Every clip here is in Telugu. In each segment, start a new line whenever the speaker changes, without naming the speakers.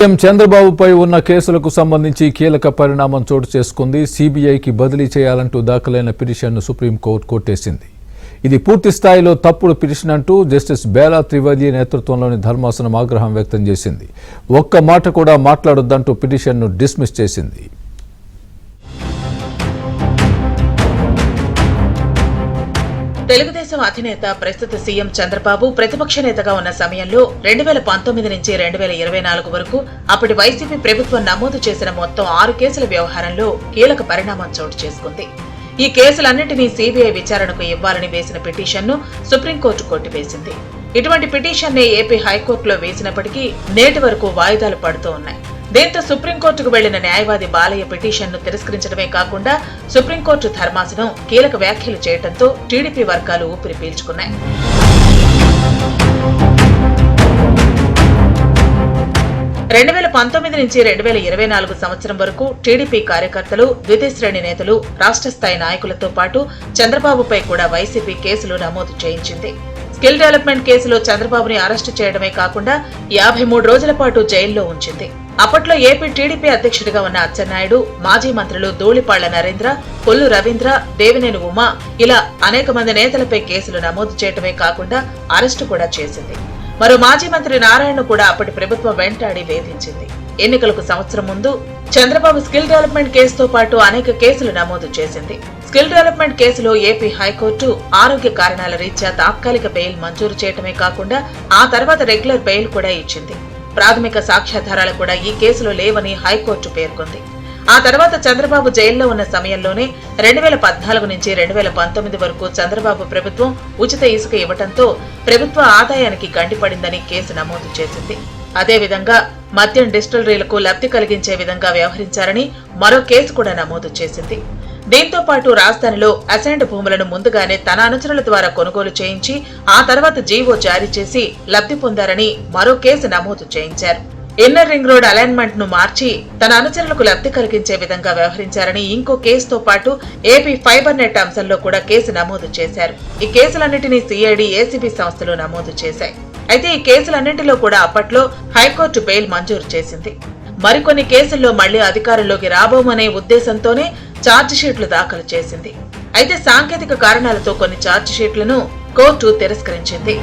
సీఎం చంద్రబాబుపై ఉన్న కేసులకు సంబంధించి కీలక పరిణామం చోటు చేసుకుంది. సీబీఐకి బదిలీ చేయాలంటూ దాఖలైన పిటిషన్ను సుప్రీంకోర్టు కొట్టేసింది. ఇది పూర్తి స్థాయిలో తప్పుడు పిటిషన్ అంటూ జస్టిస్ బేలా త్రివేది నేతృత్వంలోని ధర్మాసనం ఆగ్రహం వ్యక్తం చేసింది. ఒక్క మాట కూడా మాట్లాడొద్దంటూ పిటిషన్ను డిస్మిస్ చేసింది.
తెలుగుదేశం అధినేత ప్రస్తుత సీఎం చంద్రబాబు ప్రతిపక్ష నేతగా ఉన్న సమయంలో 2019 నుంచి 2024 వరకు అప్పటి వైసీపీ ప్రభుత్వం నమోదు చేసిన మొత్తం 6 కేసుల వ్యవహారంలో కీలక పరిణామం చోటు చేసుకుంది. ఈ కేసులన్నింటినీ సీబీఐ విచారణకు ఇవ్వాలని వేసిన పిటిషన్ను సుప్రీంకోర్టు కొట్టివేసింది. ఇటువంటి పిటిషన్నే ఏపీ హైకోర్టులో వేసినప్పటికీ నేటి వరకు వాయిదాలు పడుతూ ఉన్నాయి. దీంతో సుప్రీంకోర్టుకు వెళ్లిన న్యాయవాది బాలయ్య పిటిషన్ను తిరస్కరించడమే కాకుండా సుప్రీంకోర్టు ధర్మాసనం కీలక వ్యాఖ్యలు చేయడంతో టీడీపీ వర్గాలు ఊపిరి పీల్చుకున్నాయి. రెండు 2019 నుంచి 2024 సంవత్సరం వరకు టీడీపీ కార్యకర్తలు, ద్వితీయ శ్రేణి నేతలు, రాష్ట్ర స్థాయి నాయకులతో పాటు చంద్రబాబుపై కూడా వైసీపీ కేసులు నమోదు చేయించింది. స్కిల్ డెవలప్మెంట్ కేసులో చంద్రబాబుని అరెస్టు చేయడమే కాకుండా 53 రోజుల పాటు జైల్లో ఉంచింది. అప్పట్లో ఏపీ టీడీపీ అధ్యక్షుడిగా ఉన్న అచ్చెన్నాయుడు, మాజీ మంత్రులు ధూళిపాళ్ల నరేంద్ర, కొల్లు రవీంద్ర, దేవినేని ఉమా ఇలా అనేక మంది నేతలపై కేసులు నమోదు చేయడమే కాకుండా అరెస్టు కూడా చేసింది. మరో మాజీ మంత్రి నారాయణ కూడా అప్పటి ప్రభుత్వం వెంటాడి వేధించింది. ఎన్నికలకు సంవత్సరం ముందు చంద్రబాబు స్కిల్ డెవలప్మెంట్ కేసుతో పాటు అనేక కేసులు నమోదు చేసింది. స్కిల్ డెవలప్మెంట్ కేసులో ఏపీ హైకోర్టు ఆరోగ్య కారణాల రీత్యా తాత్కాలిక బెయిల్ మంజూరు చేయడమే కాకుండా ఆ తర్వాత రెగ్యులర్ బెయిల్ కూడా ఇచ్చింది. ప్రాథమిక సాక్ష్యాధారాలు కూడా ఈ కేసులో లేవని హైకోర్టు పేర్కొంది. ఆ తర్వాత చంద్రబాబు జైల్లో ఉన్న సమయంలోనే 2014 నుంచి 2019 వరకు చంద్రబాబు ప్రభుత్వం ఉచిత ఇసుక ఇవ్వడంతో ప్రభుత్వ ఆదాయానికి గండిపడిందని కేసు నమోదు చేసింది. అదేవిధంగా మద్యం డిస్టిలరీలకు లబ్ధి కలిగించే విధంగా వ్యవహరించారని మరో కేసు కూడా నమోదు చేసింది. దీంతో పాటు రాజధానిలో అసైన్డ్ భూములను ముందుగానే తన అనుచరుల ద్వారా కొనుగోలు చేయించి ఆ తర్వాత జీవో జారీ చేసి లబ్ధి పొందారని మరో కేసు నమోదు చేయించారు. ఇన్నర్ రింగ్ రోడ్ అలైన్మెంట్ ను మార్చి తన అనుచరులకు లబ్ధి కలిగించే విధంగా వ్యవహరించారని ఇంకో కేసుతో పాటు ఏపీ ఫైబర్ నెట్ అంశంలో కూడా కేసు నమోదు చేశారు. ఈ కేసులన్నింటినీ సిఐడి, ఏసీబీ సంస్థలు నమోదు చేశాయి. అయితే ఈ కేసులన్నింటిలో కూడా అప్పట్లో హైకోర్టు బెయిల్ మంజూరు చేసింది. మరికొన్ని కేసుల్లో మళ్లీ అధికారంలోకి రాబోమనే ఉద్దేశంతోనే ఛార్జిషీట్లు దాఖలు చేసింది. అయితే సాంకేతిక కారణాలతో కొన్ని ఛార్జిషీట్లను కోర్టు తిరస్కరించింది.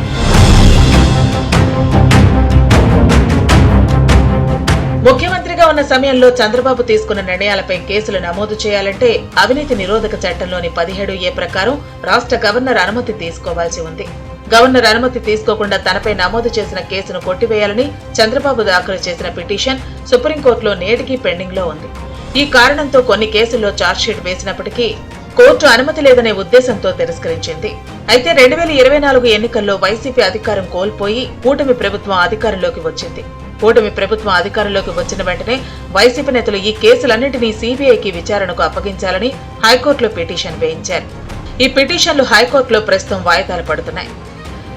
ముఖ్యమంత్రిగా ఉన్న సమయంలో చంద్రబాబు తీసుకున్న నిర్ణయాలపై కేసులు నమోదు చేయాలంటే అవినీతి నిరోధక చట్టంలోని 17A ప్రకారం రాష్ట్ర గవర్నర్ అనుమతి తీసుకోవాల్సి ఉంది. గవర్నర్ అనుమతి తీసుకోకుండా తనపై నమోదు చేసిన కేసును కొట్టివేయాలని చంద్రబాబు దాఖలు చేసిన పిటిషన్ సుప్రీంకోర్టులో నేటికీ పెండింగ్ లో ఉంది. ఈ కారణంతో కొన్ని కేసుల్లో ఛార్జ్షీట్ వేసినప్పటికీ కోర్టు అనుమతి లేదనే ఉద్దేశంతో తిరస్కరించింది. అయితే 2024 ఎన్నికల్లో వైసీపీ అధికారం కోల్పోయి కూటమి ప్రభుత్వం అధికారంలోకి వచ్చింది. కూటమి ప్రభుత్వం అధికారంలోకి వచ్చిన వెంటనే వైసీపీ నేతలు ఈ కేసులన్నింటినీ సీబీఐకి విచారణకు అప్పగించాలని హైకోర్టులో పిటిషన్ వేయించారు. ఈ పిటిషన్లు హైకోర్టులో ప్రస్తుతం వాయిదాలు పడుతున్నాయి.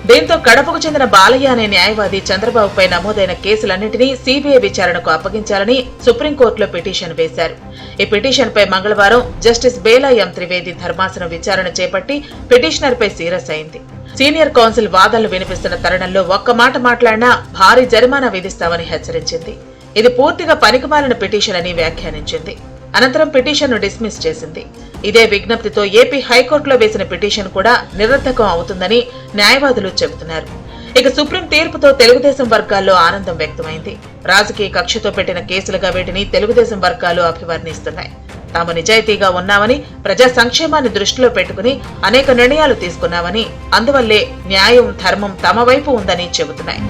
దీంతో కడపకు చెందిన బాలయ్య అనే న్యాయవాది చంద్రబాబుపై నమోదైన కేసులన్నింటినీ సీబీఐ విచారణకు అప్పగించాలని సుప్రీంకోర్టులో పిటిషన్ వేశారు. ఈ పిటిషన్పై మంగళవారం జస్టిస్ బేలా త్రివేది ధర్మాసనం విచారణ చేపట్టి పిటిషనర్పై సీరియస్ అయింది. సీనియర్ కౌన్సిల్ వాదనలు వినిపిస్తున్న తరుణంలో ఒక్క మాట మాట్లాడినా భారీ జరిమానా విధిస్తామని హెచ్చరించింది. ఇది పూర్తిగా పనికిమాలిన పిటిషన్ అని వ్యాఖ్యానించింది. అనంతరం పిటిషన్ను డిస్మిస్ చేసింది. ఇదే విజ్ఞప్తితో ఏపీ హైకోర్టులో వేసిన పిటిషన్ కూడా నిరర్థకం అవుతుందని న్యాయవాదులు చెబుతున్నారు. ఇక సుప్రీం తీర్పుతో తెలుగుదేశం వర్గాల్లో ఆనందం వ్యక్తమైంది. రాజకీయ కక్షతో పెట్టిన కేసులుగా వీటిని తెలుగుదేశం వర్గాలు అభివర్ణిస్తున్నాయి. తాము నిజాయితీగా ఉన్నామని, ప్రజా సంక్షేమాన్ని దృష్టిలో పెట్టుకుని అనేక నిర్ణయాలు తీసుకున్నామని, అందువల్లే న్యాయం, ధర్మం తమ వైపు ఉందని చెబుతున్నాయి.